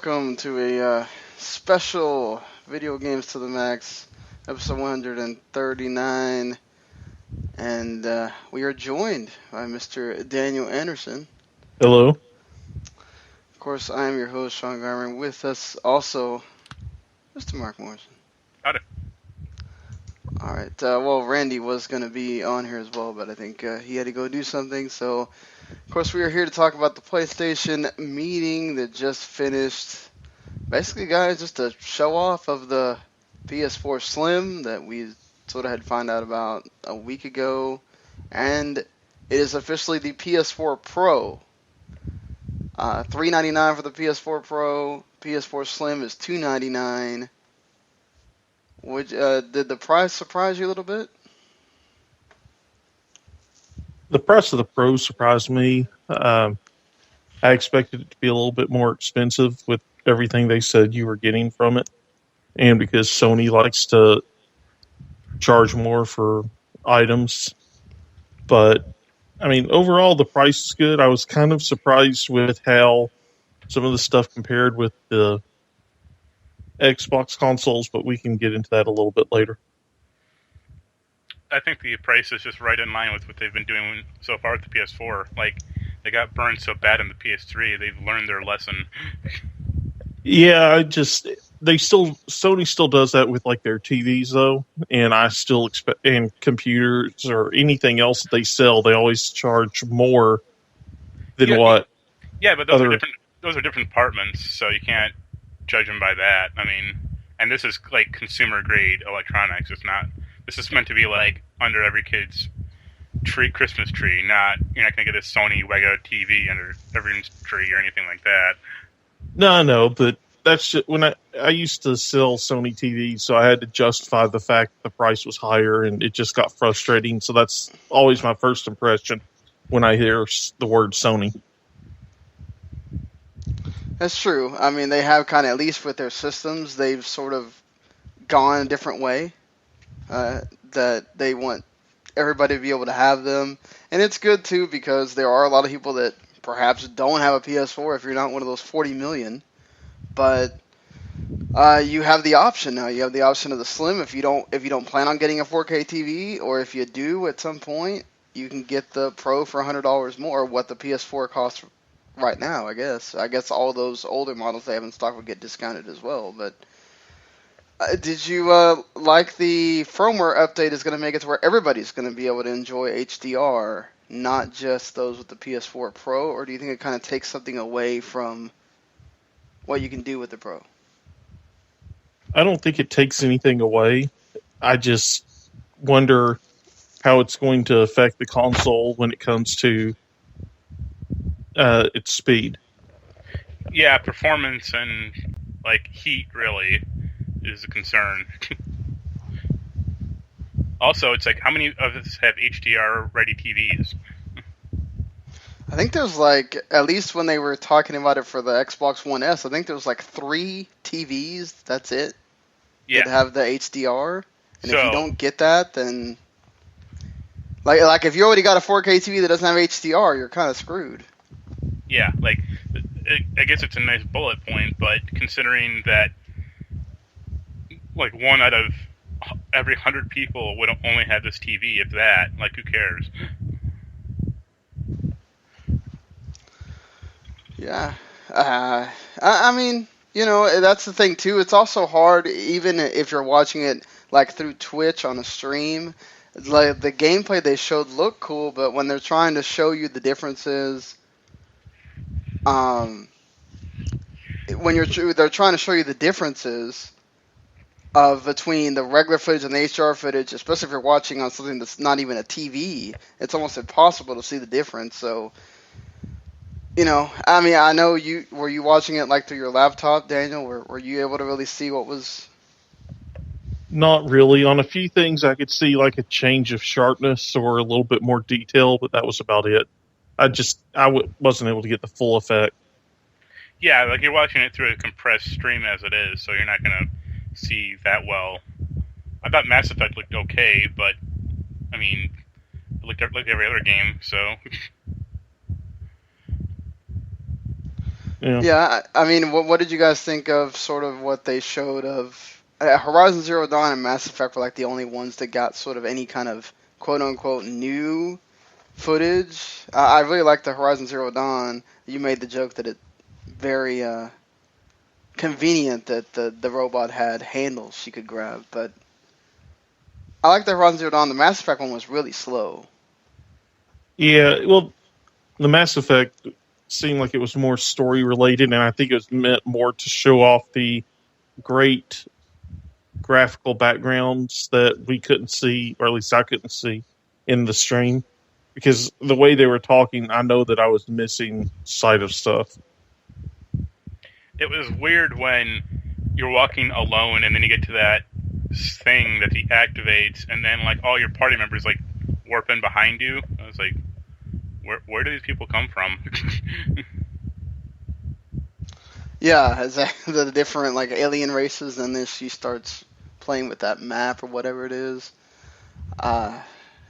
welcome to a special Video Games to the Max, episode 139, and we are joined by Mr. Daniel Anderson. Hello. Of course, I am your host, Sean Garmer. With us also, Mr. Marc Morrison. Howdy. All right. Well, Randy was going to be on here as well, but I think he had to go do something. So, of course, we are here to talk about the PlayStation meeting that just finished. Basically, guys, just a show off of the PS4 Slim that we sort of had found out about a week ago, and it is officially the PS4 Pro. $399 for the PS4 Pro. PS4 Slim is $299. Did the price surprise you a little bit? The price of the Pro surprised me. I expected it to be a little bit more expensive with everything they said you were getting from it. And because Sony likes to charge more for items. But, I mean, overall, the price is good. I was kind of surprised with how some of the stuff compared with the Xbox consoles, but we can get into that a little bit later. I think the price is just right in line with what they've been doing so far with the PS4. Like, they got burned so bad in the PS3, they've learned their lesson. Yeah, Sony still does that with like their TVs though, and I still expect, and computers or anything else that they sell, they always charge more than what. Yeah, but those are different departments, so you can't judge them by that. I mean, and this is like consumer grade electronics. This is meant to be like under every kid's Christmas tree. You're not gonna get a Sony regular TV under everyone's tree or anything like that. No, I know, but that's just, when I used to sell Sony TVs, so I had to justify the fact the price was higher, and it just got frustrating. So that's always my first impression when I hear the word Sony. That's true. I mean, they have kind of, at least with their systems, they've sort of gone a different way. That they want everybody to be able to have them. And it's good, too, because there are a lot of people that perhaps don't have a PS4 if you're not one of those 40 million. But you have the option now. You have the option of the Slim if you don't plan on getting a 4K TV, or if you do at some point, you can get the Pro for $100 more, what the PS4 costs right now, I guess. I guess all those older models they have in stock would get discounted as well, but did you like the firmware update is going to make it to where everybody's going to be able to enjoy HDR, not just those with the PS4 Pro, or do you think it kind of takes something away from what you can do with the Pro? I don't think it takes anything away. I just wonder how it's going to affect the console when it comes to its speed. Yeah, performance and like heat really is a concern. Also, it's like, how many of us have HDR-ready TVs? I think there's like, at least when they were talking about it for the Xbox One S, I think there was like 3 TVs, that's it, that have the HDR. And if you don't get that, then like if you already got a 4K TV that doesn't have HDR, you're kind of screwed. Yeah, like, I guess it's a nice bullet point, but considering that like 1 out of every 100 people would only have this TV, if that, like, who cares? Yeah. I mean, that's the thing, too. It's also hard, even if you're watching it, like, through Twitch on a stream. Like, the gameplay they showed looked cool, but when they're trying to show you the differences, when they're trying to show you the differences of between the regular footage and the HDR footage, especially if you're watching on something that's not even a TV, it's almost impossible to see the difference. So, I mean, I know were you watching it like through your laptop, Daniel? Were you able to really see what was? Not really. On a few things, I could see like a change of sharpness or a little bit more detail, but that was about it. Wasn't able to get the full effect. Yeah, like you're watching it through a compressed stream as it is, so you're not going to see that well. I thought Mass Effect looked okay, but I mean, it looked like every other game, so Yeah, I mean, what did you guys think of sort of what they showed of Horizon Zero Dawn and Mass Effect were like the only ones that got sort of any kind of quote unquote new footage. I really liked the Horizon Zero Dawn. You made the joke that it very convenient that the robot had handles she could grab, but I like the Horizon Zero Dawn. The Mass Effect one was really slow. Yeah, well, the Mass Effect seemed like it was more story related, and I think it was meant more to show off the great graphical backgrounds that we couldn't see, or at least I couldn't see in the stream. Because the way they were talking, I know that I was missing sight of stuff. It was weird when you're walking alone and then you get to that thing that deactivates, and then like all your party members like warp in behind you. I was like, where do these people come from? Yeah, is that the different like alien races, and then she starts playing with that map or whatever it is.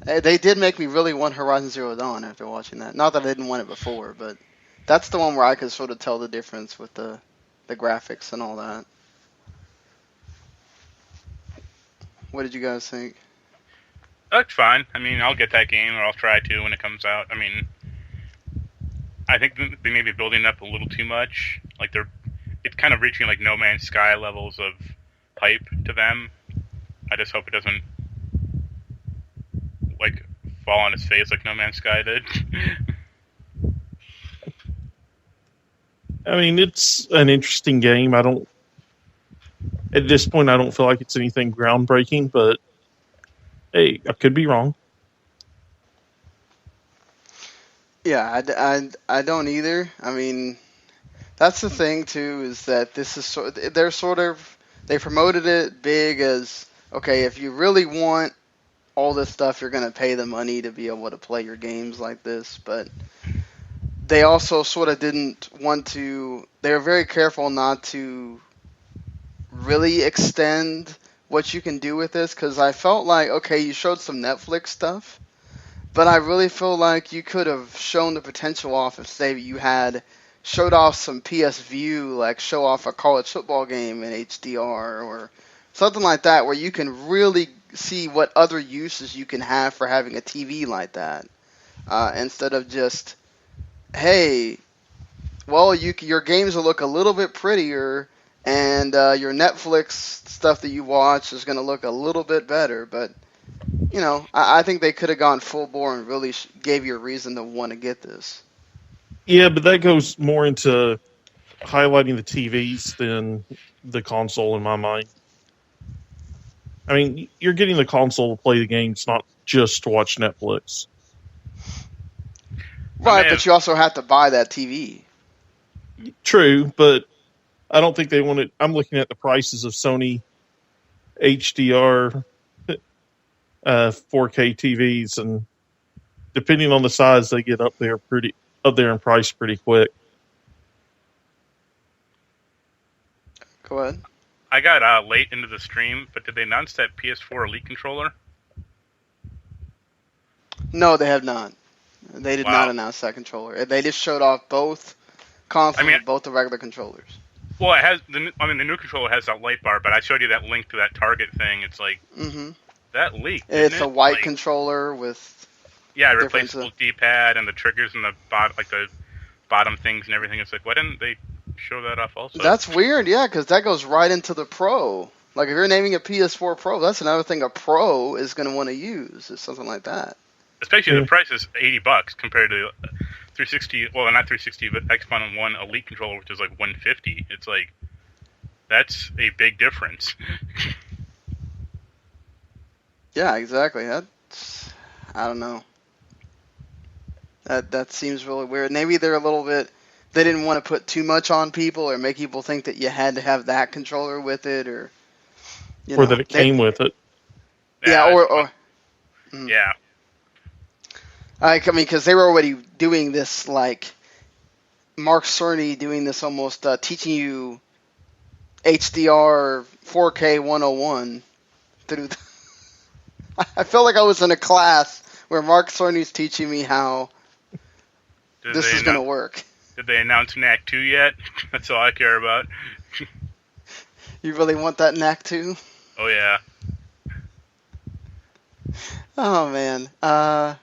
They did make me really want Horizon Zero Dawn after watching that. Not that I didn't want it before, but that's the one where I could sort of tell the difference with the graphics and all that. What did you guys think? That's fine. I mean, I'll get that game, or I'll try to when it comes out. I mean, I think they may be building up a little too much. Like it's kind of reaching like No Man's Sky levels of hype to them. I just hope it doesn't like fall on its face like No Man's Sky did. I mean, it's an interesting game. At this point, I don't feel like it's anything groundbreaking, but hey, I could be wrong. Yeah, I don't either. I mean, that's the thing too, is that this is they promoted it big as, okay, if you really want all this stuff, you're going to pay the money to be able to play your games like this, but they also sort of didn't want to, they were very careful not to really extend what you can do with this, because I felt like, okay, you showed some Netflix stuff, but I really feel like you could have shown the potential off if, say, you had showed off some PS View, like show off a college football game in HDR or something like that, where you can really see what other uses you can have for having a TV like that, instead of just, hey, well, your games will look a little bit prettier, and your Netflix stuff that you watch is going to look a little bit better, but you know, I think they could have gone full bore and really gave you a reason to want to get this. Yeah, but that goes more into highlighting the TVs than the console in my mind. I mean, you're getting the console to play the games, not just to watch Netflix. Right, but you also have to buy that TV. True, but I don't think they want it. I'm looking at the prices of Sony HDR 4K TVs, and depending on the size, they get up there in price pretty quick. Go ahead. I got late into the stream, but did they announce that PS4 Elite controller? No, they have not. They did not announce that controller. They just showed off both consoles, both the regular controllers. Well, it has. The new controller has that light bar, but I showed you that link to that Target thing. It's like that leaked. It's a white controller with replaceable D-pad and the triggers and the bottom things and everything. It's like, why didn't they show that off also? That's weird, yeah, because that goes right into the Pro. Like if you're naming a PS4 Pro, that's another thing a Pro is going to want to use, is something like that. Especially the price is $80 compared to 360. Well, not 360, but Xbox One Elite controller, which is like $150. It's like that's a big difference. Yeah, exactly. I don't know. That seems really weird. Maybe they're a little bit. They didn't want to put too much on people or make people think that you had to have that controller with it, or that it came with it. Yeah, yeah. I mean, because they were already doing this, like Mark Cerny doing this, almost teaching you HDR 4K 101 through. I felt like I was in a class where Mark Cerny's teaching me how this is going to work. Did they announce NAC 2 yet? That's all I care about. You really want that NAC 2? Oh yeah. Oh man. I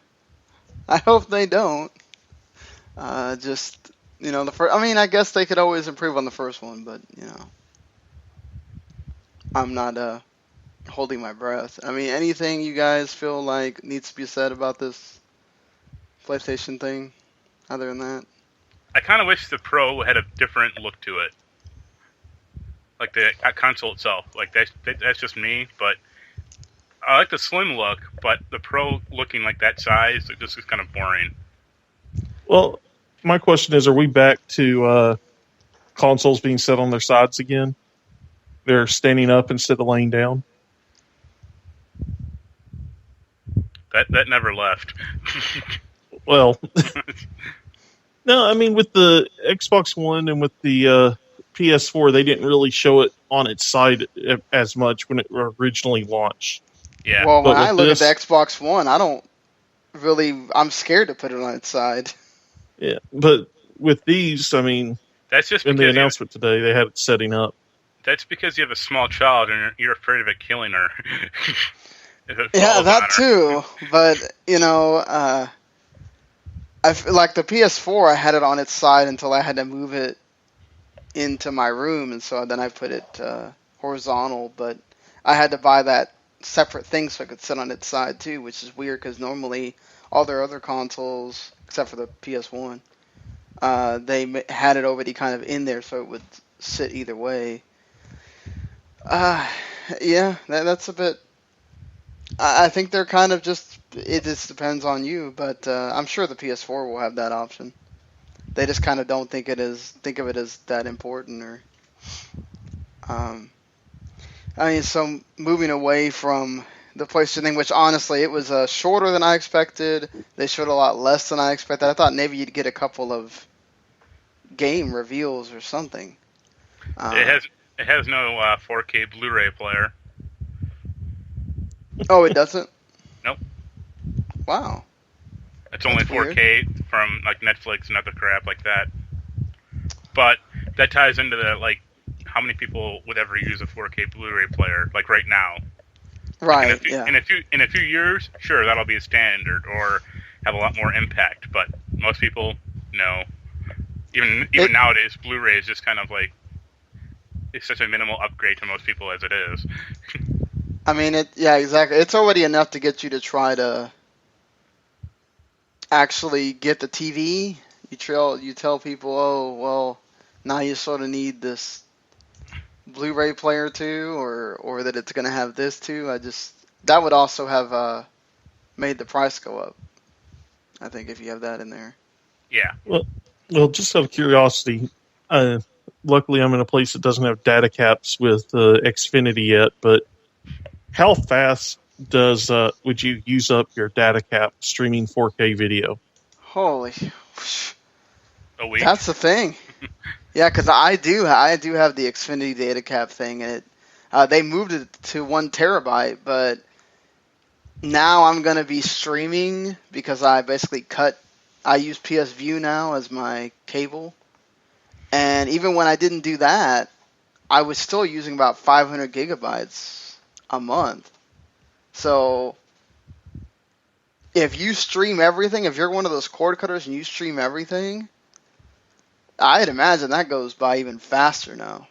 hope they don't. Just the first. I mean, I guess they could always improve on the first one, but I'm not holding my breath. I mean, anything you guys feel like needs to be said about this PlayStation thing, other than that? I kind of wish the Pro had a different look to it. Like the console itself. Like that's just me, but I like the Slim look, but the Pro looking like that size, it just is kind of boring. Well, my question is, are we back to consoles being set on their sides again? They're standing up instead of laying down? That never left. Well, no, I mean, with the Xbox One and with the PS4, they didn't really show it on its side as much when it originally launched. Yeah. Well, when But I with look this- at the Xbox One, I'm scared to put it on its side. Yeah, but with these, I mean, That's just in the because announcement today, they had it setting up. that's because you have a small child and you're afraid of it killing her. If it Yeah, falls that on her. too. But I feel like the PS4, I had it on its side until I had to move it into my room, and so then I put it horizontal. But I had to buy that separate thing so I could sit on its side too, which is weird because normally all their other consoles, except for the PS1, they had it already kind of in there so it would sit either way. Yeah, that's a bit. I think they're kind of just. It just depends on you, but I'm sure the PS4 will have that option. They just kind of don't think of it as that important, or. I mean, so moving away from the PlayStation thing, which honestly it was shorter than I expected. They showed a lot less than I expected. I thought maybe you'd get a couple of game reveals or something. It has no 4K Blu-ray player. Oh, it doesn't? Nope. Wow. It's only That's weird. 4K from like Netflix and other crap like that. But that ties into the like how many people would ever use a 4K Blu-ray player like right now. Right, In yeah. a few years, sure, that'll be a standard or have a lot more impact. But most people, no. Even nowadays, Blu-ray is just kind of like it's such a minimal upgrade to most people as it is. I mean, yeah, exactly. It's already enough to get you to try to actually get the TV. You tell people, oh, well, now you sort of need this Blu-ray player too, or that it's going to have this too. That would also have made the price go up. I think if you have that in there. Yeah. Well, just out of curiosity, luckily I'm in a place that doesn't have data caps with Xfinity yet, but how fast would you use up your data cap streaming 4K video? Holy, A week. that's the thing. Yeah, because I do have the Xfinity data cap thing, and they moved it to 1 terabyte, but now I'm gonna be streaming because I basically I use PS View now as my cable, and even when I didn't do that, I was still using about 500 gigabytes a month. So if you stream everything, if you're one of those cord cutters and you stream everything, I'd imagine that goes by even faster now.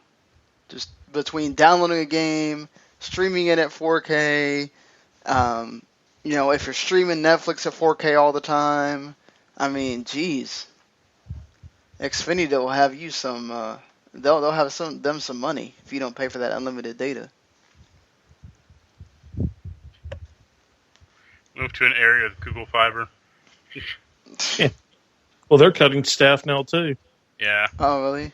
Just between downloading a game, streaming it at 4K, if you're streaming Netflix at 4K all the time, I mean, geez, Xfinity will have you some. They'll have some money if you don't pay for that unlimited data. Move to an area with Google Fiber. Well, they're cutting staff now too. Yeah. Oh, really?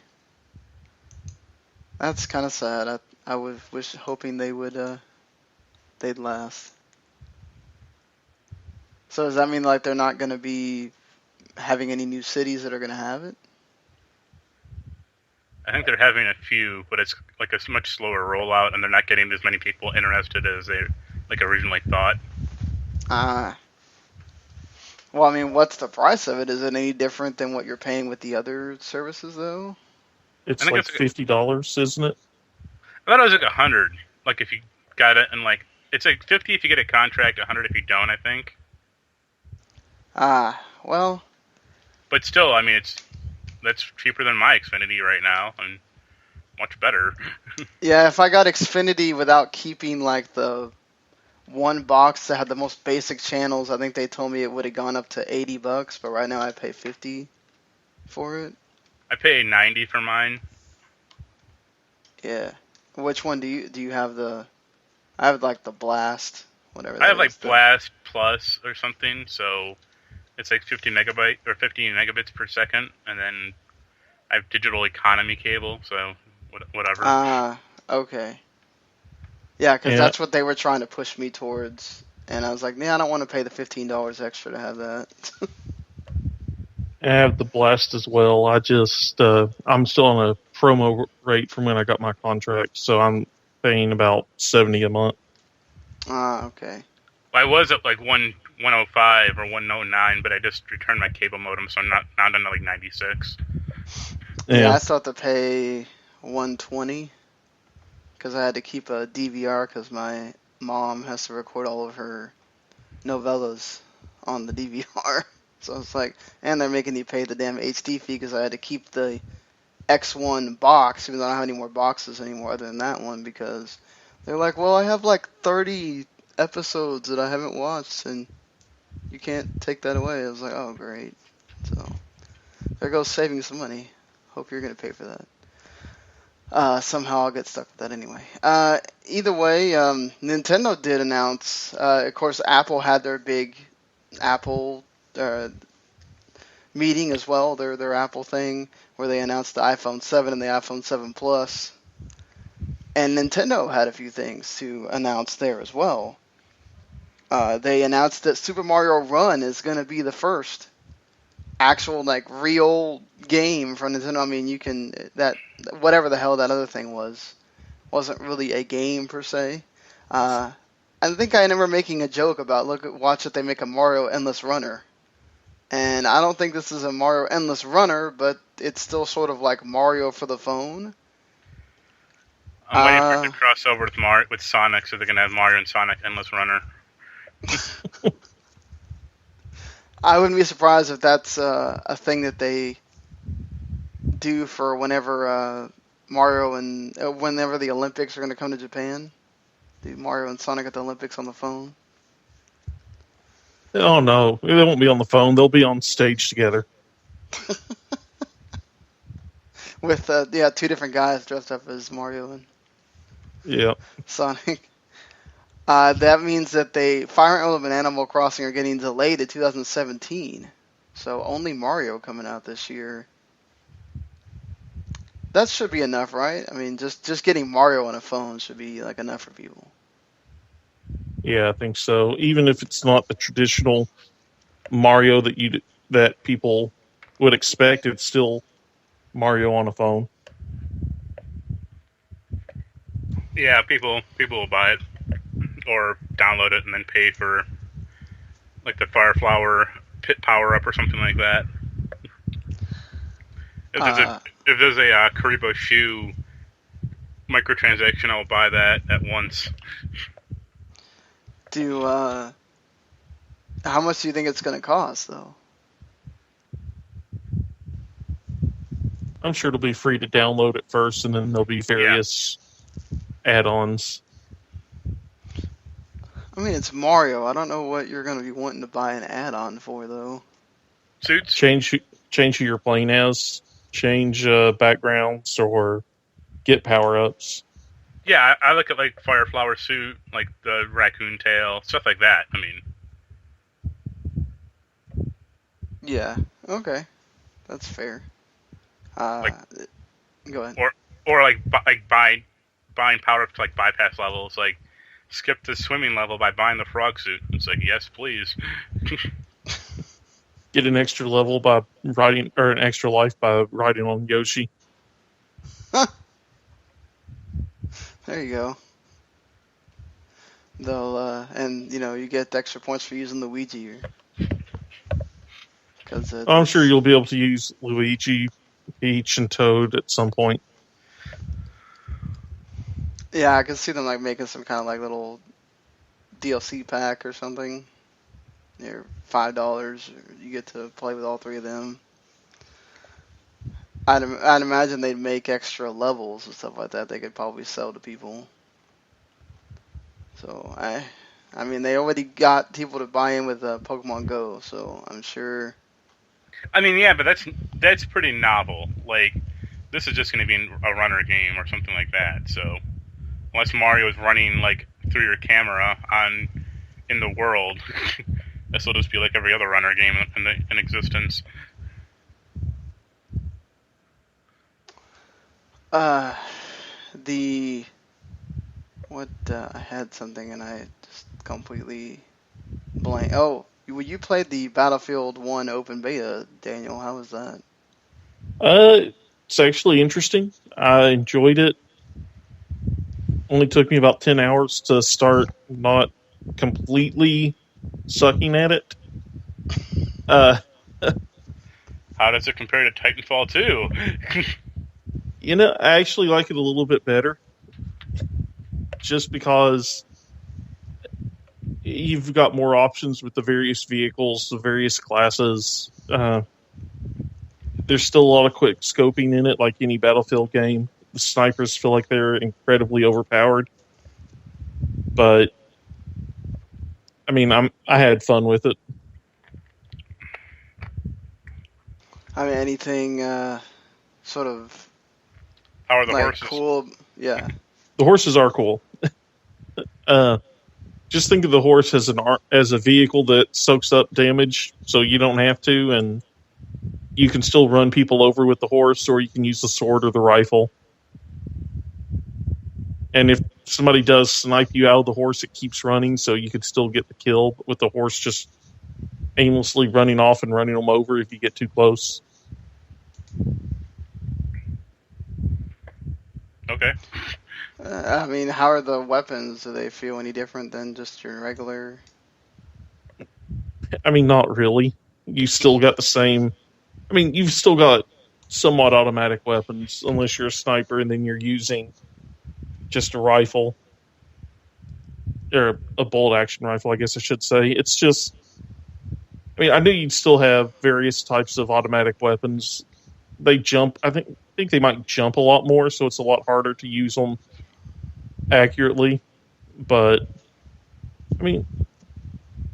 That's kind of sad. I was hoping they'd last. So does that mean like they're not going to be having any new cities that are going to have it? I think they're having a few, but it's like a much slower rollout, and they're not getting as many people interested as they like originally thought. Well, I mean, what's the price of it? Is it any different than what you're paying with the other services, though? I It's think like it's like $50, isn't it? I thought it was like 100. Like if you got it, and like it's like 50 if you get a contract, 100 if you don't. I think. Well, But still, I mean, that's cheaper than my Xfinity right now, and much better. yeah, if I got Xfinity without keeping like the one box that had the most basic channels, I think they told me it would have gone up to $80, but right now I pay 50 for it. I pay 90 for mine. Yeah. Which one do you have the? I have like the Blast, whatever I that have is. like Blast Plus or something, so it's like 50 megabyte or 50 megabits per second, and then I have digital economy cable, so whatever. Okay. Yeah, because Yeah, that's what they were trying to push me towards, and I was like, man, I don't want to pay the $15 extra to have that. I have the Blast as well. I'm still on a promo rate from when I got my contract, so I'm paying about 70 a month. Okay. I was at like 105 or 109, but I just returned my cable modem, so I'm now down to like 96. Yeah, Yeah, I still have to pay 120 because I had to keep a DVR because my mom has to record all of her novellas on the DVR. So it's like, and they're making me pay the damn HD fee because I had to keep the X1 box, even though I don't have any more boxes anymore other than that one, because they're like, well, I have like 30 episodes that I haven't watched, and you can't take that away. I was like, oh, great. So there goes saving some money. Hope you're going to pay for that. Somehow I'll get stuck with that anyway. Either way, Nintendo did announce, of course, Apple had their big Apple meeting as well, their Apple thing, where they announced the iPhone 7 and the iPhone 7 Plus. And Nintendo had a few things to announce there as well. They announced that Super Mario Run is going to be the first actual, like, real game from Nintendo. I mean, whatever the hell that other thing wasn't really a game per se. I think I remember making a joke about, watch if they make a Mario Endless Runner. And I don't think this is a Mario Endless Runner, but it's still sort of like Mario for the phone. I'm waiting for it to cross over with Sonic, so they're gonna have Mario and Sonic Endless Runner. I wouldn't be surprised if that's a thing that they do for whenever Mario and whenever the Olympics are going to come to Japan. Do Mario and Sonic at the Olympics on the phone? Oh no, they won't be on the phone. They'll be on stage together. With two different guys dressed up as Mario and Yeah. Sonic. That means that Fire Emblem and Animal Crossing are getting delayed to 2017. So only Mario coming out this year. That should be enough, right? I mean, just getting Mario on a phone should be like enough for people. Yeah, I think so. Even if it's not the traditional Mario that people would expect, it's still Mario on a phone. Yeah, people will buy it or download it and then pay for like the Fire Flower Pit Power Up or something like that. If there's a Karibo shoe microtransaction, I'll buy that at once. How much do you think it's going to cost, though? I'm sure it'll be free to download at first, and then there'll be various add-ons. I mean, it's Mario. I don't know what you're going to be wanting to buy an add-on for, though. Suits? Change who you're playing as, change backgrounds, or get power-ups. Yeah, I look at like Fire Flower suit, like the raccoon tail, stuff like that. I mean, Yeah. Okay. That's fair. Go ahead. or like buying power ups to like bypass levels, like skip the swimming level by buying the frog suit. It's like, yes, please. Get an extra level by riding, or an extra life by riding on Yoshi. There you go. And you get extra points for using Luigi. That's it. I'm sure you'll be able to use Luigi, Peach, and Toad at some point. Yeah, I can see them like making some kind of like little DLC pack or something. They're $5. You get to play with all three of them. I'd imagine they'd make extra levels and stuff like that. They could probably sell to people. So I mean, they already got people to buy in with Pokemon Go. So I'm sure. I mean, yeah, but that's pretty novel. Like, this is just going to be a runner game or something like that. So, unless Mario is running like through your camera in the world, this will just be like every other runner game in existence. I had something and I just completely blank. Oh, you played the Battlefield 1 open beta, Daniel. How was that? It's actually interesting. I enjoyed it. Only took me about 10 hours to start not completely sucking at it. How does it compare to Titanfall 2? I actually like it a little bit better. Just because you've got more options with the various vehicles, the various classes. There's still a lot of quick scoping in it, like any Battlefield game. The snipers feel like they're incredibly overpowered. But, I mean, I had fun with it. I mean, anything sort of How are the like horses? cool? Yeah. The horses are cool. Just think of the horse as a vehicle that soaks up damage, so you don't have to, and you can still run people over with the horse, or you can use the sword or the rifle. And if somebody does snipe you out of the horse, it keeps running, so you could still get the kill, but with the horse just aimlessly running off and running them over if you get too close. Okay. I mean, how are the weapons? Do they feel any different than just your regular? I mean, not really. You still got the same. I mean, you've still got somewhat automatic weapons, unless you're a sniper and then you're using just a rifle. Or a bolt action rifle, I guess I should say. It's just. I mean, I knew you'd still have various types of automatic weapons. They jump. I think they might jump a lot more, so it's a lot harder to use them accurately. But, I mean,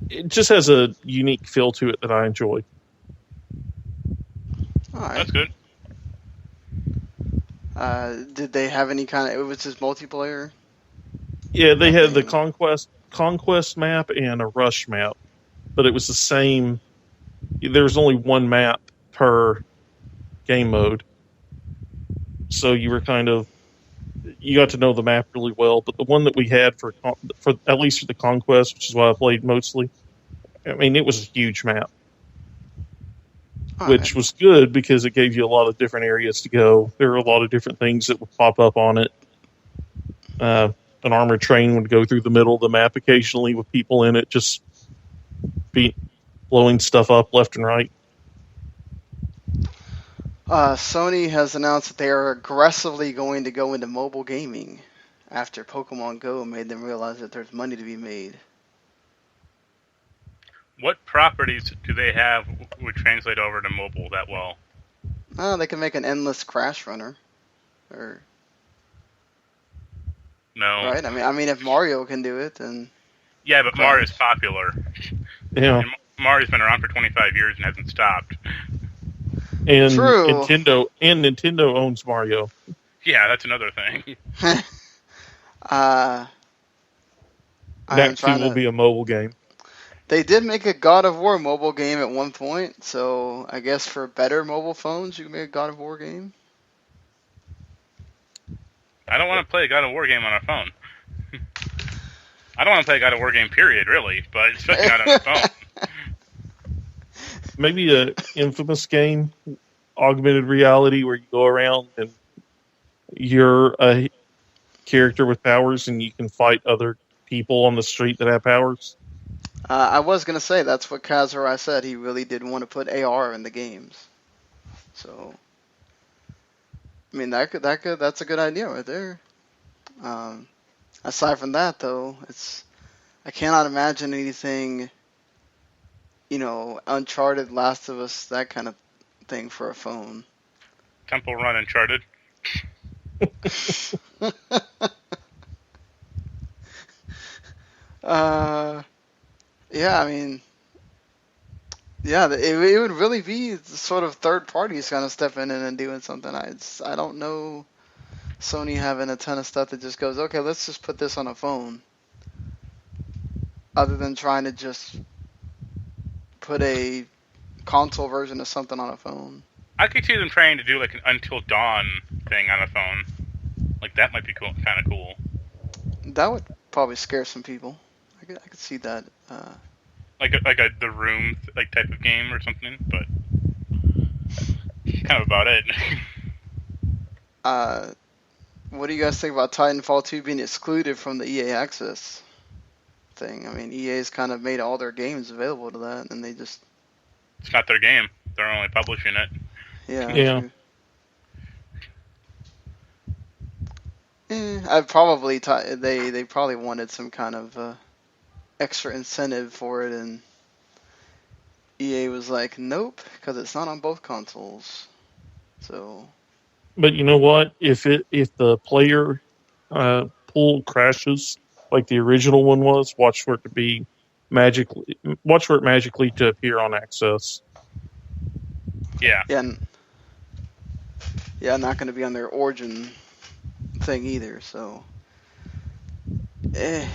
it just has a unique feel to it that I enjoy. All right. That's good. Did they have any kind of? It was just multiplayer. Yeah, they had the conquest map and a rush map, but it was the same. There was only one map per game mode, so you got to know the map really well. But the one that we had for at least for the conquest, which is what I played mostly, I mean, it was a huge map, which was good because it gave you a lot of different areas to go. There were a lot of different things that would pop up on it. An armored train would go through the middle of the map occasionally with people in it, just blowing stuff up left and right. Sony has announced that they are aggressively going to go into mobile gaming after Pokemon Go made them realize that there's money to be made. What properties do they have would translate over to mobile that well? They can make an endless Crash runner, or No. right? I mean, if Mario can do it, then Yeah, but Mario's popular. Yeah, And Mario's been around for 25 years and hasn't stopped. and True. Nintendo owns Mario. Yeah, that's another thing. I'm That too trying will to. be a mobile game. They did make a God of War mobile game at one point, so I guess for better mobile phones, you can make a God of War game. I don't want to play a God of War game on a phone. I don't want to play a God of War game, period, really, but especially not on a phone. Maybe a infamous game, augmented reality, where you go around and you're a character with powers and you can fight other people on the street that have powers. I was gonna say that's what Kazurai said. He really did want to put AR in the games. So, I mean, that's a good idea right there. Um, Aside from that, though, I cannot imagine anything, Uncharted, Last of Us, that kind of thing for a phone. Temple Run Uncharted. uh, yeah, I mean, yeah, it would really be sort of third parties kind of stepping in and doing something. I don't know Sony having a ton of stuff that just goes, okay, let's just put this on a phone, other than trying to just put a console version of something on a phone. I could see them trying to do like an Until Dawn thing on a phone. Like that might be cool, kind of cool. That would probably scare some people. I could see that. Like The Room like type of game or something, but kind of about it. What do you guys think about Titanfall 2 being excluded from the EA Access thing? I mean, EA's kind of made all their games available to that, and they just... It's not their game. They're only publishing it. Yeah. I probably they probably wanted some kind of extra incentive for it, and EA was like, nope, because it's not on both consoles. So, But you know what? If the player pool crashes like the original one was, watch for it magically to appear on Access. Yeah. Yeah, not going to be on their Origin thing either. So, I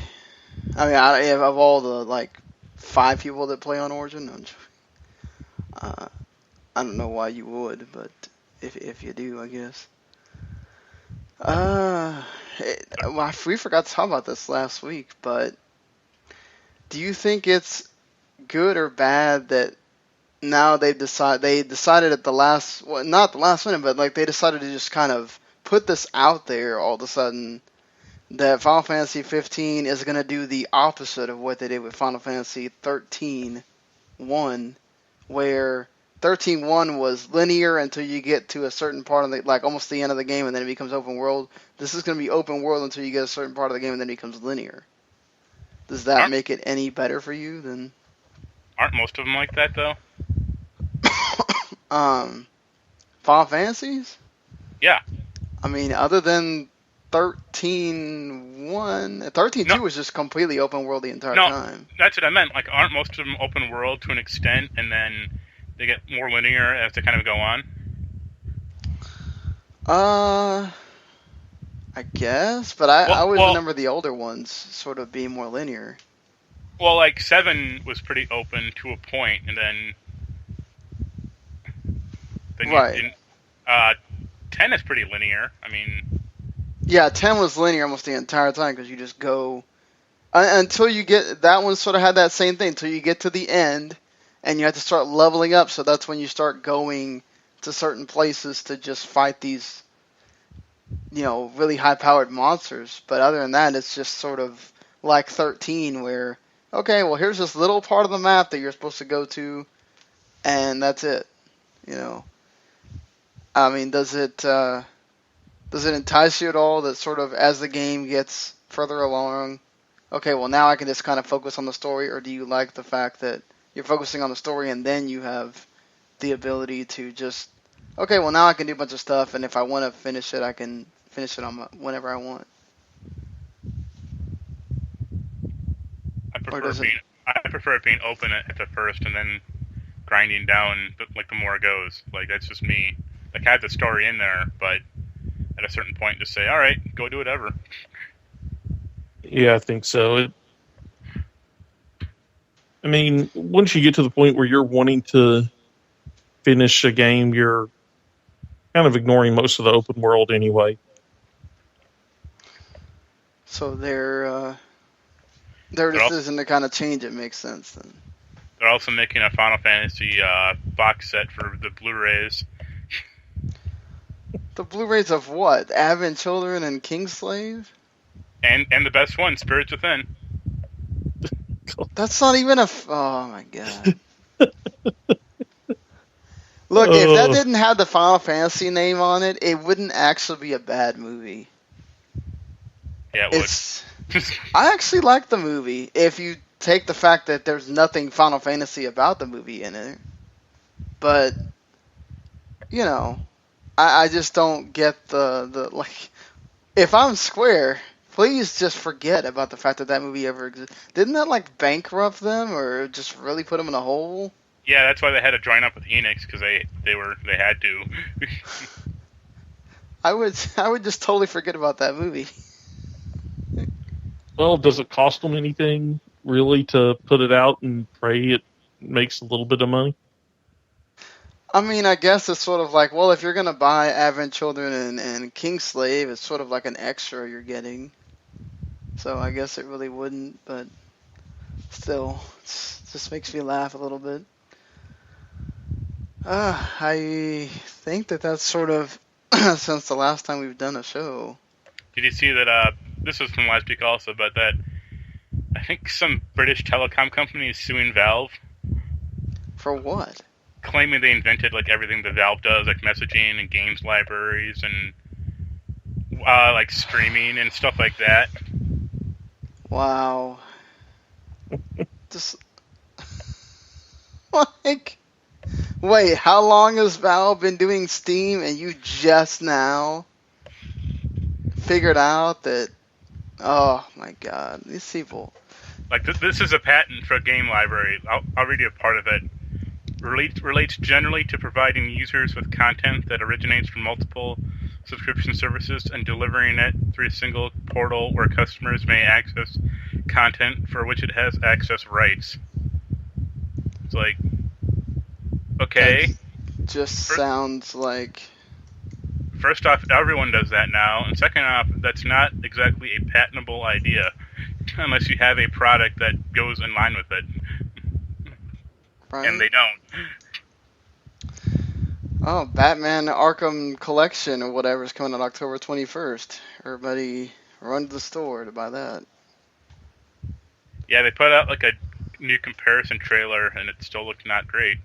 mean, of all the like 5 people that play on Origin, I don't know why you would, but if you do, I guess. We forgot to talk about this last week, but do you think it's good or bad that now they decided at the last, well, not the last minute, but like they decided to just kind of put this out there all of a sudden that Final Fantasy 15 is going to do the opposite of what they did with Final Fantasy 13-1, where 13-1 was linear until you get to a certain part of the, like almost the end of the game, and then it becomes open world. This is going to be open world until you get a certain part of the game, and then it becomes linear. Does that make it any better for you than? Aren't most of them like that though? Final Fantasies? Yeah. I mean, other than 13-1, 13-2 was just completely open world the entire time. That's what I meant. Like, aren't most of them open world to an extent, and then they get more linear as they kind of go on? I guess, but I always remember the older ones sort of being more linear. Well, like 7 was pretty open to a point, and then right. 10 is pretty linear. I mean, yeah, 10 was linear almost the entire time because you just go until you get that one. Sort of had that same thing until you get to the end, and you have to start leveling up. So that's when you start going to certain places to just fight these, really high-powered monsters. But other than that, it's just sort of like 13, where okay, well here's this little part of the map that you're supposed to go to, and that's it. I mean, does it entice you at all that sort of as the game gets further along, okay, well now I can just kind of focus on the story, or do you like the fact that you're focusing on the story and then you have the ability to just, okay, well now I can do a bunch of stuff, and if I want to finish it, I can finish it on whenever I want? I prefer it being open at the first and then grinding down like the more it goes. Like that's just me. Like I have the story in there, but at a certain point, just say, "All right, go do whatever." Yeah, I think so. I mean, once you get to the point where you're wanting to finish a game, you're kind of ignoring most of the open world anyway. So their decision to kind of change it makes sense then. They're also making a Final Fantasy box set for the Blu-rays. The Blu-rays of what? Advent Children and Kingslave? And the best one, Spirits Within. That's not even oh my god. Look, if that didn't have the Final Fantasy name on it, it wouldn't actually be a bad movie. Yeah, it would. I actually like the movie if you take the fact that there's nothing Final Fantasy about the movie in it. But, you know, I just don't get the like, if I'm Square, please just forget about the fact that that movie ever existed. Didn't that, like, bankrupt them or just really put them in a hole? Yeah, that's why they had to join up with Enix, because they had to. I would just totally forget about that movie. Well, does it cost them anything, really, to put it out and pray it makes a little bit of money? I mean, I guess it's sort of like, well, if you're going to buy Advent Children and Kingslave, it's sort of like an extra you're getting. So I guess it really wouldn't, but still, it just makes me laugh a little bit. I think that's sort of since the last time we've done a show. Did you see that, this was from last week also, but that I think some British telecom company is suing Valve. For what? Claiming they invented, like, everything that Valve does, like messaging and games libraries and, like, streaming and stuff like that. Wow. Just, like, wait, how long has Valve been doing Steam and you just now figured out that, oh my god, these people. Like, this is a patent for a game library. I'll read you a part of it. Relates generally to providing users with content that originates from multiple subscription services and delivering it through a single portal where customers may access content for which it has access rights. It's like, okay. That just sounds like... First off, everyone does that now, and second off, that's not exactly a patentable idea, unless you have a product that goes in line with it. Right. And they don't. Oh, Batman Arkham Collection or whatever is coming out October 21st. Everybody run to the store to buy that. Yeah, they put out like a new comparison trailer, and it still looked not great.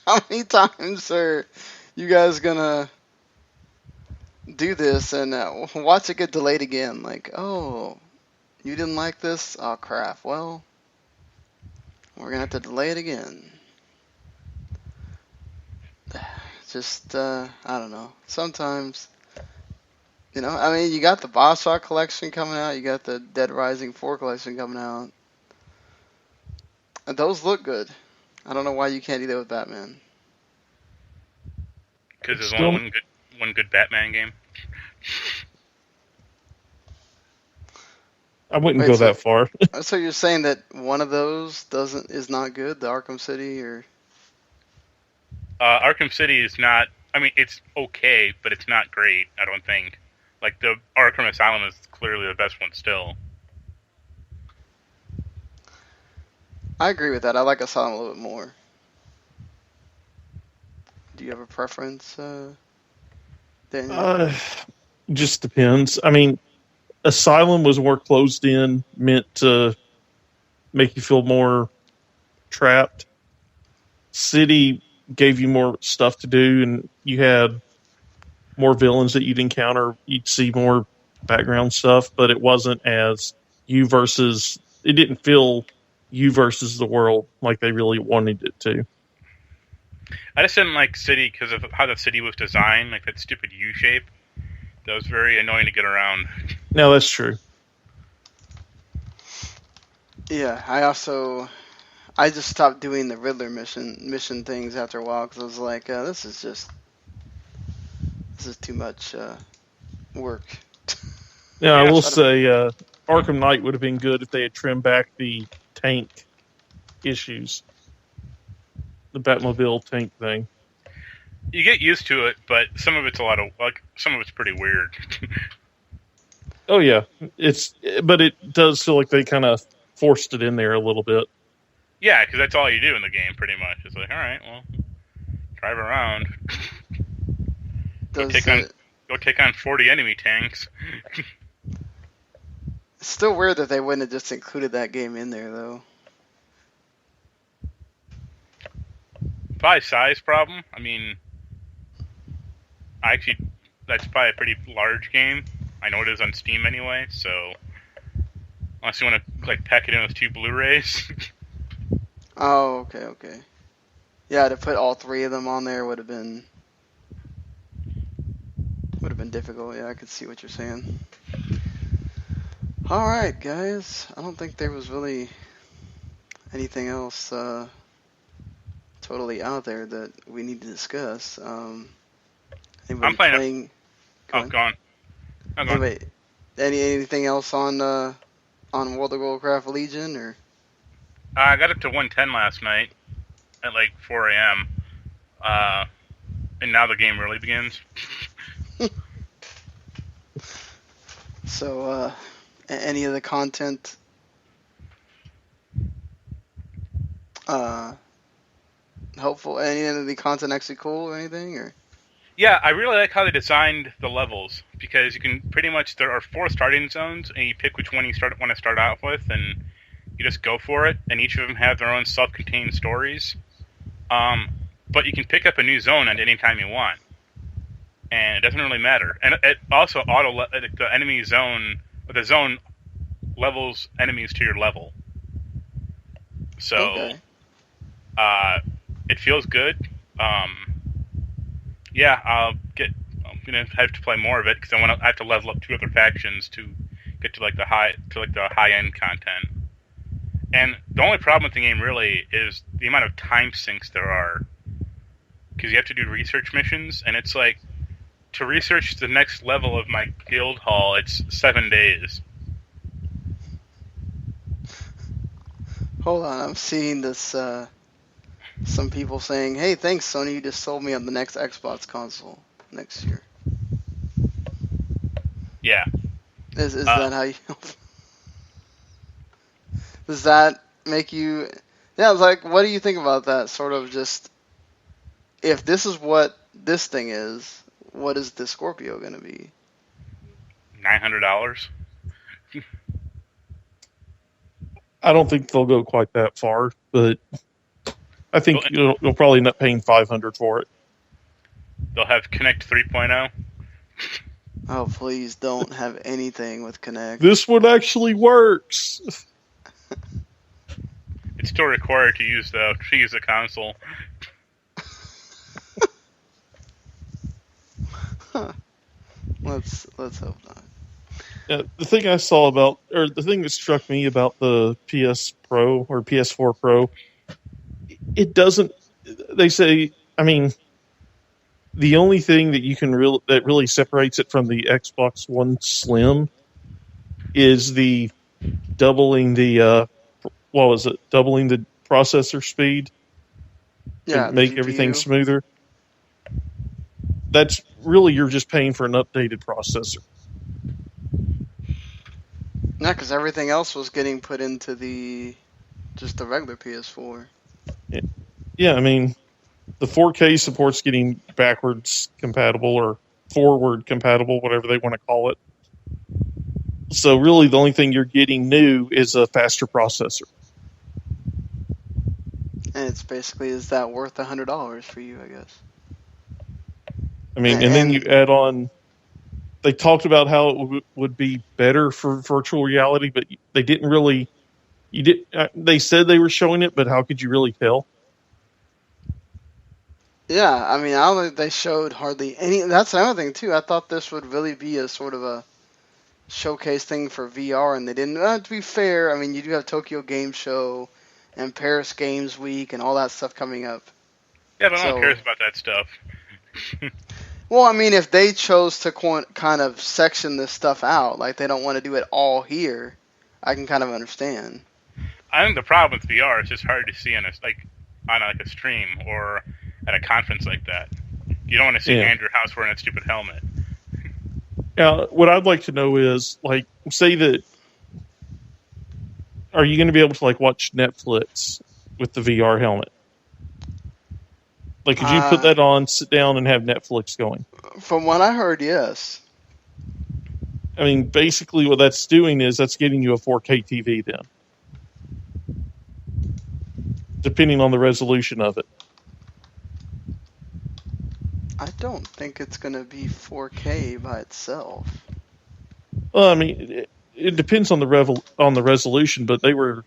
How many times are you guys gonna do this and watch it get delayed again? Like, oh, you didn't like this? Oh, crap. Well, we're gonna have to delay it again. Just, I don't know. Sometimes, you know, I mean, you got the Bioshock collection coming out, you got the Dead Rising 4 collection coming out. And those look good. I don't know why you can't do that with Batman. Because there's only one good Batman game. I wouldn't go that far. So you're saying that one of those is not good, the Arkham City, or? Arkham City is not. I mean, it's okay, but it's not great. I don't think. Like the Arkham Asylum is clearly the best one still. I agree with that. I like Asylum a little bit more. Do you have a preference, Daniel? Just depends. I mean, Asylum was more closed in, meant to make you feel more trapped. City gave you more stuff to do, and you had more villains that you'd encounter. You'd see more background stuff, but it wasn't as you versus... It didn't feel you versus the world like they really wanted it to. I just didn't like City because of how the city was designed, like that stupid U shape. That was very annoying to get around. No, that's true. Yeah, I just stopped doing the Riddler mission things after a while because I was like, this is too much work. Yeah, I will say Arkham Knight would have been good if they had trimmed back the tank issues. The Batmobile tank thing. You get used to it, but some of it's some of it's pretty weird. Oh yeah, but it does feel like they kind of forced it in there a little bit. Yeah, because that's all you do in the game, pretty much. It's like, all right, well, drive around, go take on 40 enemy tanks. It's still weird that they wouldn't have just included that game in there, though. Probably size problem. I mean, that's probably a pretty large game. I know it is on Steam anyway, so unless you want to like pack it in with 2 Blu-rays. Oh, okay. Yeah, to put all 3 of them on there would have been difficult. Yeah, I could see what you're saying. All right, guys. I don't think there was really anything else totally out there that we need to discuss. Anybody I'm playing. Go on. Anybody, anything else on World of Warcraft Legion or? I got up to 110 last night at like 4 a.m. And now the game really begins. So, any of the content helpful? Any of the content actually cool or anything? Or Yeah, I really like how they designed the levels, because you can pretty much, there are 4 starting zones, and you pick which one you want to start out with, and you just go for it, and each of them have their own self-contained stories. But you can pick up a new zone at any time you want, and it doesn't really matter. And it also the enemy zone, the zone levels enemies to your level. So, okay. It feels good. Yeah, I'm gonna have to play more of it because I have to level up 2 other factions to get to the high end content. And the only problem with the game really is the amount of time sinks there are, because you have to do research missions, and it's like, to research the next level of my guild hall, it's 7 days. Hold on, I'm seeing this. Some people saying, "Hey, thanks, Sony. You just sold me on the next Xbox console next year." Yeah. Is that how you? Does that make you? Yeah, I was like, what do you think about that? Sort of just, if this is what this thing is, what is the Scorpio going to be? $900. I don't think they'll go quite that far, but I think you'll probably end up paying $500 for it. They'll have Kinect 3.0. Oh, please don't have anything with Kinect. This one actually works. It's still required to use the console. Huh. Let's hope not. The thing I saw the thing that struck me about the PS Pro or PS4 Pro, it doesn't. They say, I mean, the only thing that that really separates it from the Xbox One Slim is the doubling the doubling the processor speed to make everything smoother. That's really, you're just paying for an updated processor. Yeah, because everything else was getting put into just the regular PS4. Yeah, I mean, the 4K support's getting backwards compatible or forward compatible, whatever they want to call it. So really, the only thing you're getting new is a faster processor. And it's basically, is that worth $100 for you, I guess? I mean, and then you add on, they talked about how it would be better for virtual reality, but they didn't really, they said they were showing it, but how could you really tell? Yeah, I mean, I don't think they showed hardly any. That's another thing, too. I thought this would really be a sort of a showcase thing for VR, and they didn't. To be fair, I mean, you do have Tokyo Game Show and Paris Games Week and all that stuff coming up. Yeah, but no one cares about that stuff. Well, I mean, if they chose to kind of section this stuff out, like they don't want to do it all here, I can kind of understand. I think the problem with VR is just hard to see on a stream or at a conference like that. You don't want to see Andrew House wearing a stupid helmet. Now, what I'd like to know is, like, say that, are you going to be able to, like, watch Netflix with the VR helmet? Like, could you put that on, sit down, and have Netflix going? From what I heard, yes. I mean, basically what that's doing is that's getting you a 4K TV then, depending on the resolution of it. I don't think it's going to be 4K by itself. Well, I mean, it depends on the resolution, but the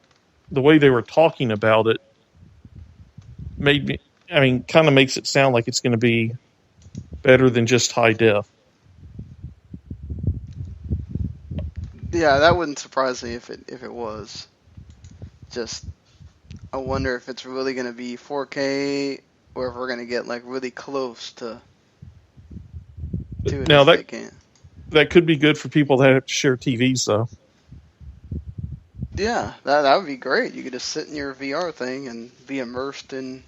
way they were talking about it kind of makes it sound like it's going to be better than just high def. Yeah, that wouldn't surprise me if it was. Just, I wonder if it's really going to be 4K or if we're going to get like really close to it Now if they can. That could be good for people that have to share TVs, though. Yeah, that would be great. You could just sit in your VR thing and be immersed in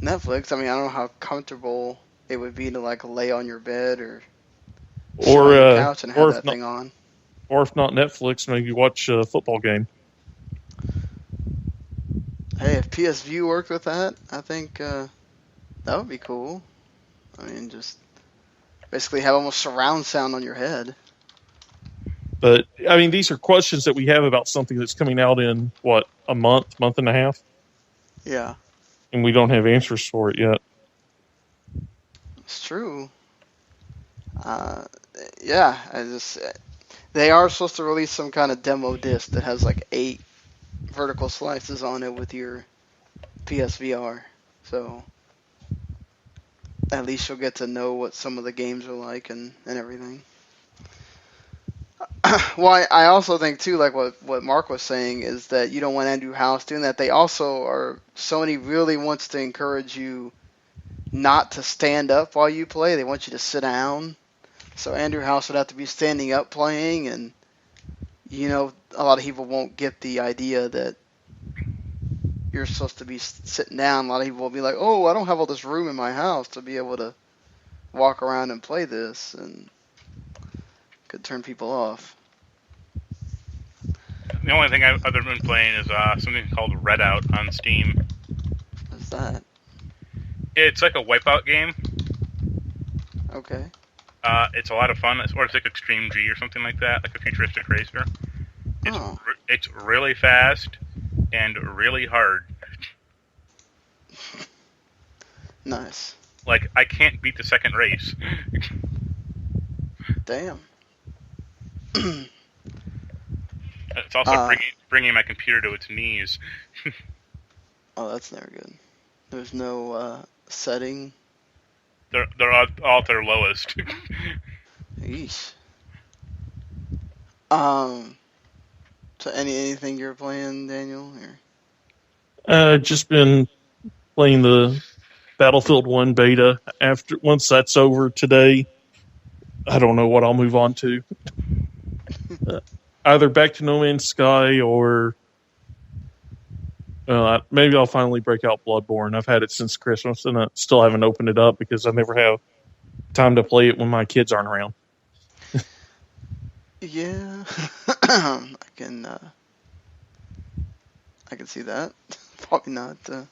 Netflix. I mean, I don't know how comfortable it would be to like lay on your bed or sit on your couch and have that thing on. Or if not Netflix, maybe watch a football game. Hey, if PS View worked with that, I think that would be cool. I mean, just basically have almost surround sound on your head. But, I mean, these are questions that we have about something that's coming out in, what, a month and a half? Yeah. And we don't have answers for it yet. It's true. Yeah, they are supposed to release some kind of demo disc that has like 8 vertical slices on it with your PSVR. So at least you'll get to know what some of the games are like and everything. Well, I also think too, like what Mark was saying, is that you don't want Andrew House doing that. Sony really wants to encourage you not to stand up while you play. They want you to sit down. So Andrew House would have to be standing up playing, and a lot of people won't get the idea that you're supposed to be sitting down. A lot of people will be like, oh, I don't have all this room in my house to be able to walk around and play this, and could turn people off. The only thing I've other been playing is something called Redout on Steam. What's that? It's like a Wipeout game. Okay. It's a lot of fun. It's like Extreme G or something like that, like a futuristic racer. It's really fast and really hard. Nice. Like, I can't beat the second race. Damn. It's also bringing my computer to its knees. Oh, that's never good. There's no setting. They're all at their lowest. Yeesh. So anything you're playing, Daniel? Just been playing the Battlefield 1 beta. Once that's over today, I don't know what I'll move on to. Either back to No Man's Sky or maybe I'll finally break out Bloodborne. I've had it since Christmas and I still haven't opened it up because I never have time to play it when my kids aren't around. Yeah, I can see that. Probably not the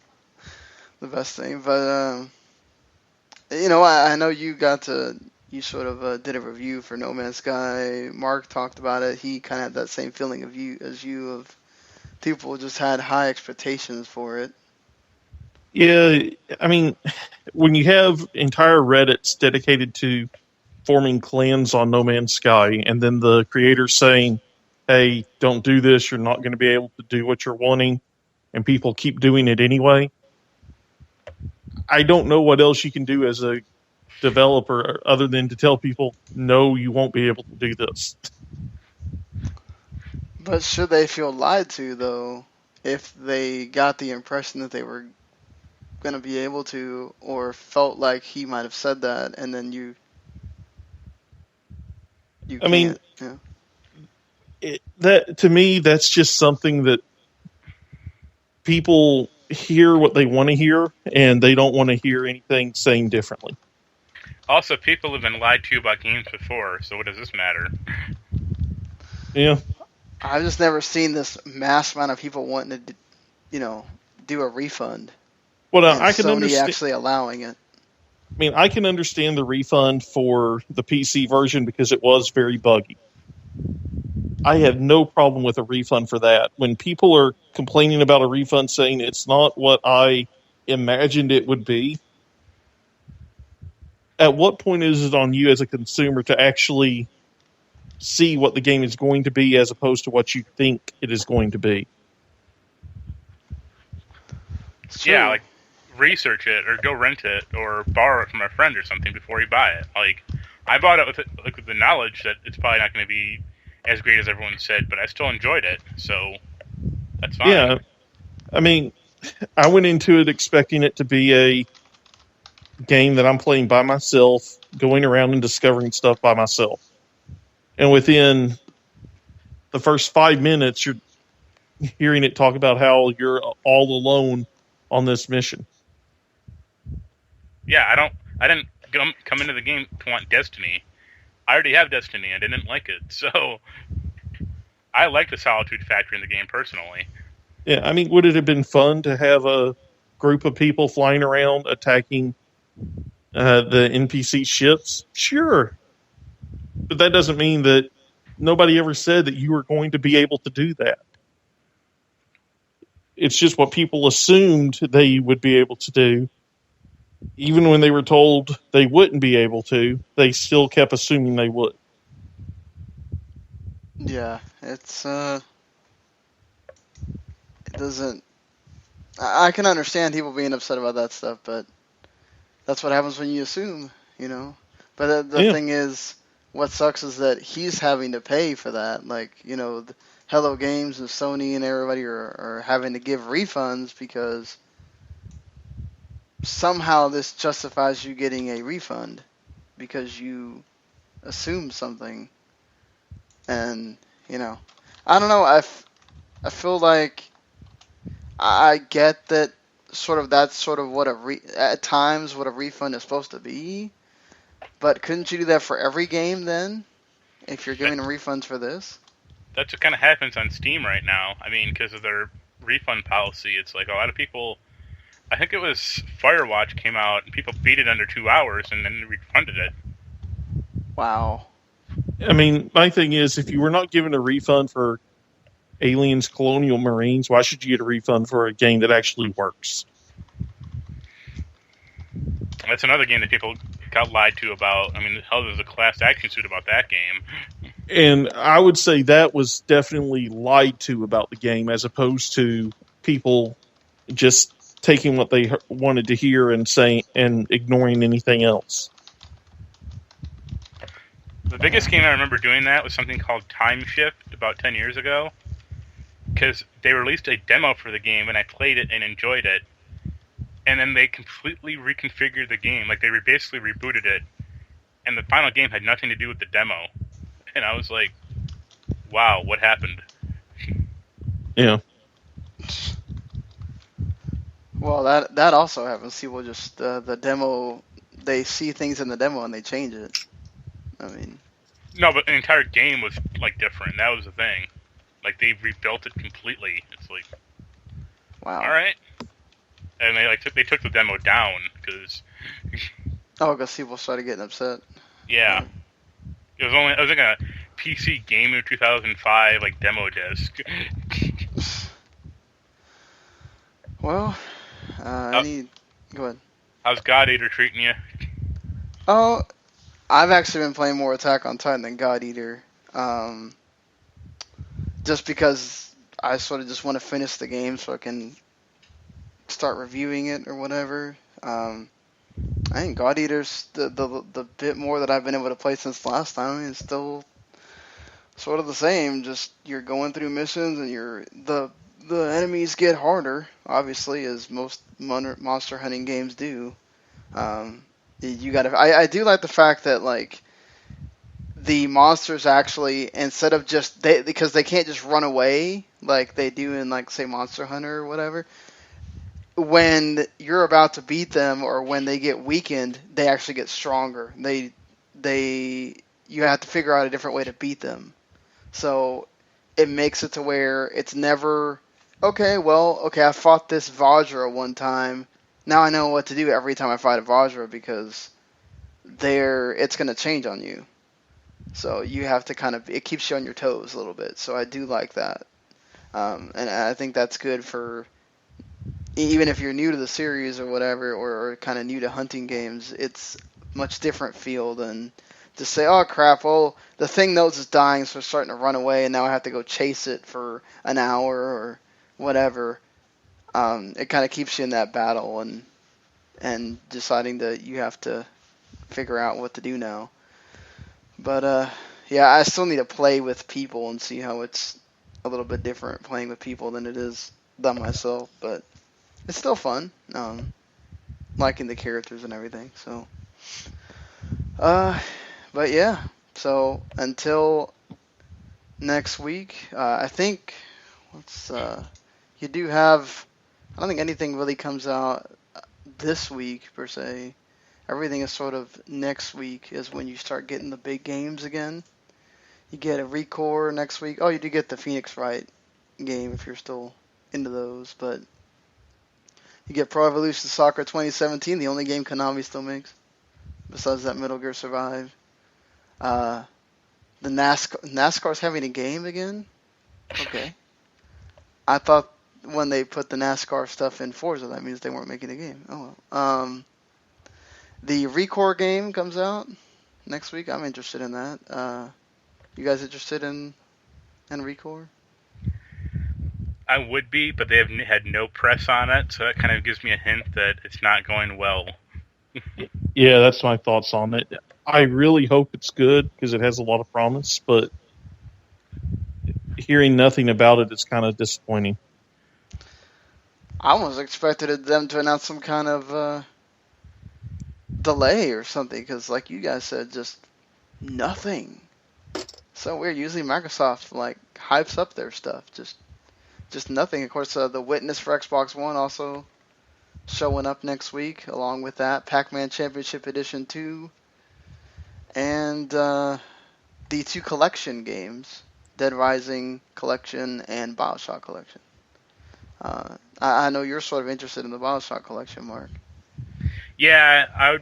best thing, but I know you sort of did a review for No Man's Sky. Mark talked about it. He kind of had that same feeling of people just had high expectations for it. Yeah, I mean, when you have entire Reddits dedicated to forming clans on No Man's Sky, and then the creators saying, hey, don't do this, you're not going to be able to do what you're wanting, and people keep doing it anyway, I don't know what else you can do as a developer other than to tell people, no, you won't be able to do this. But should they feel lied to, though, if they got the impression that they were going to be able to, or felt like he might have said that, and then you I mean, that to me, that's just something that people hear what they want to hear, and they don't want to hear anything saying differently. Also, people have been lied to about games before, so what does this matter? Yeah. I've just never seen this mass amount of people wanting to, do a refund. Well, I can understand actually allowing it. I mean, I can understand the refund for the PC version because it was very buggy. I have no problem with a refund for that. When people are complaining about a refund saying it's not what I imagined it would be, at what point is it on you as a consumer to actually see what the game is going to be as opposed to what you think it is going to be? Yeah, like research it or go rent it or borrow it from a friend or something before you buy it. Like I bought it with the knowledge that it's probably not going to be as great as everyone said, but I still enjoyed it, so that's fine. Yeah, I mean, I went into it expecting it to be a game that I'm playing by myself, going around and discovering stuff by myself. And within the first 5 minutes, you're hearing it talk about how you're all alone on this mission. Yeah, I didn't come into the game to want Destiny. I already have Destiny. I didn't like it, so I like the solitude factor in the game personally. Yeah, I mean, would it have been fun to have a group of people flying around attacking the NPC ships? Sure. But that doesn't mean that nobody ever said that you were going to be able to do that. It's just what people assumed they would be able to do. Even when they were told they wouldn't be able to, they still kept assuming they would. Yeah, it's it doesn't. I can understand people being upset about that stuff, but that's what happens when you assume, you know. But the thing is, what sucks is that he's having to pay for that. Like, you know, Hello Games and Sony and everybody are having to give refunds because somehow this justifies you getting a refund because you assume something. And, you know, I don't know. I feel like I get that that's sort of what at times what a refund is supposed to be. But couldn't you do that for every game then? If you're giving them refunds for this? That's what kind of happens on Steam right now. I mean, because of their refund policy, it's like a lot of people. I think it was Firewatch came out and people beat it under 2 hours and then refunded it. Wow. I mean, my thing is, if you were not given a refund for Aliens Colonial Marines, why should you get a refund for a game that actually works? That's another game that people got lied to about. I mean, hell, there's a class action suit about that game. And I would say that was definitely lied to about the game, as opposed to people just taking what they wanted to hear and saying and ignoring anything else. The biggest game I remember doing that was something called Time Shift about 10 years ago, because they released a demo for the game and I played it and enjoyed it, and then they completely reconfigured the game. Like, they basically rebooted it, and the final game had nothing to do with the demo. And I was like, wow, what happened? Yeah. Well, that also happens. People just, the demo, they see things in the demo and they change it. I mean... No, but the entire game was, like, different. That was the thing. Like, they rebuilt it completely. It's like... Wow. Alright. And they took the demo down, because... because people started getting upset. Yeah. It was like a PC Gamer 2005, like, demo disc. Well, I need... Go ahead. How's God Eater treating you? Oh, I've actually been playing more Attack on Titan than God Eater. Just because I sort of just want to finish the game so I can start reviewing it or whatever. I think God Eater's the bit more that I've been able to play since last time. I mean, it's still sort of the same. Just you're going through missions and the enemies get harder, obviously, as most monster hunting games do. You gotta. I do like the fact that like the monsters actually, instead of just because they can't just run away like they do in like say Monster Hunter or whatever. When you're about to beat them or when they get weakened, they actually get stronger. You have to figure out a different way to beat them. So it makes it to where it's never okay, I fought this Vajra one time. Now I know what to do every time I fight a Vajra because it's going to change on you. So you have to it keeps you on your toes a little bit. So I do like that. And I think that's good for, even if you're new to the series or whatever, or kind of new to hunting games, it's much different feel than to say, oh crap, well, the thing knows it's dying, so it's starting to run away, and now I have to go chase it for an hour or whatever. It kind of keeps you in that battle and deciding that you have to figure out what to do now. But yeah, I still need to play with people and see how it's a little bit different playing with people than it is done myself. But it's still fun. Liking the characters and everything. So, but yeah. So until next week, I think you do have. I don't think anything really comes out this week per se. Everything is sort of next week is when you start getting the big games again. You get a Recore next week. Oh, you do get the Phoenix Wright game if you're still into those, but you get Pro Evolution Soccer 2017, the only game Konami still makes, besides that Metal Gear Survive. The NASCAR's having a game again? Okay. I thought when they put the NASCAR stuff in Forza, that means they weren't making a game. Oh well. The Recore game comes out next week. I'm interested in that. You guys interested in Recore? I would be, but they have had no press on it, so that kind of gives me a hint that it's not going well. Yeah, that's my thoughts on it. I really hope it's good because it has a lot of promise, but hearing nothing about it is kind of disappointing. I almost expected them to announce some kind of delay or something, because like you guys said, just nothing. So weird. Usually Microsoft hypes up their stuff, just nothing. Of course, The Witness for Xbox One also showing up next week, along with that Pac-Man Championship Edition 2, and the 2 collection games, Dead Rising Collection and BioShock Collection. I know you're sort of interested in the BioShock Collection, Mark. Yeah, I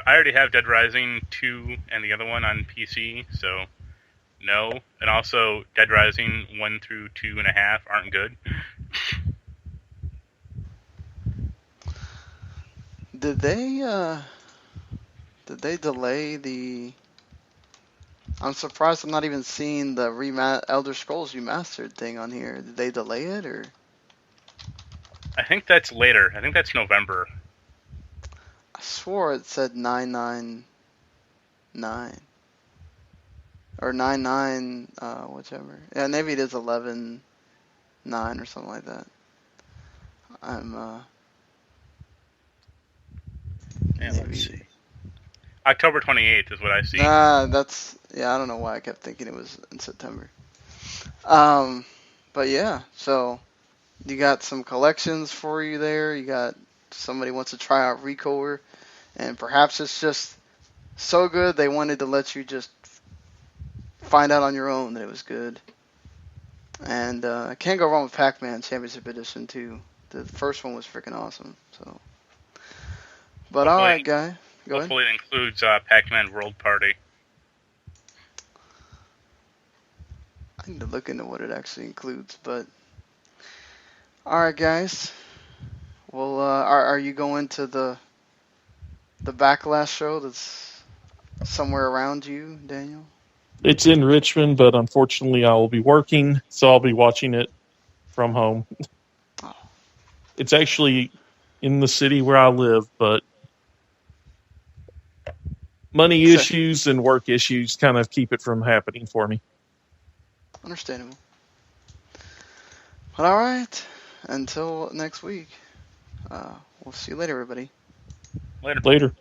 already have Dead Rising 2 and the other one on PC, so no. And also, Dead Rising 1 through 2.5 aren't good. Did they delay the... I'm surprised I'm not even seeing the Elder Scrolls Remastered thing on here. Did they delay it, or...? I think that's later. I think that's November. I swore it said 999. Or 99, whichever. Yeah, maybe it is 11.9 or something like that. Let's see. October 28th is what I see. I don't know why I kept thinking it was in September. But yeah, so you got some collections for you there. You got somebody wants to try out Recore, and perhaps it's just so good they wanted to let you just find out on your own that it was good. And can't go wrong with Pac-Man Championship Edition 2. The first one was freaking awesome. So, but all right, guy, go ahead. Hopefully it includes Pac-Man World Party. I need to look into what it actually includes, but all right, guys. Well, are you going to the Backlash show that's somewhere around you, Daniel? It's in Richmond, but unfortunately I will be working, so I'll be watching it from home. Oh. It's actually in the city where I live, but money issues and work issues kind of keep it from happening for me. Understandable. But all right, until next week. We'll see you later, everybody. Later. Later.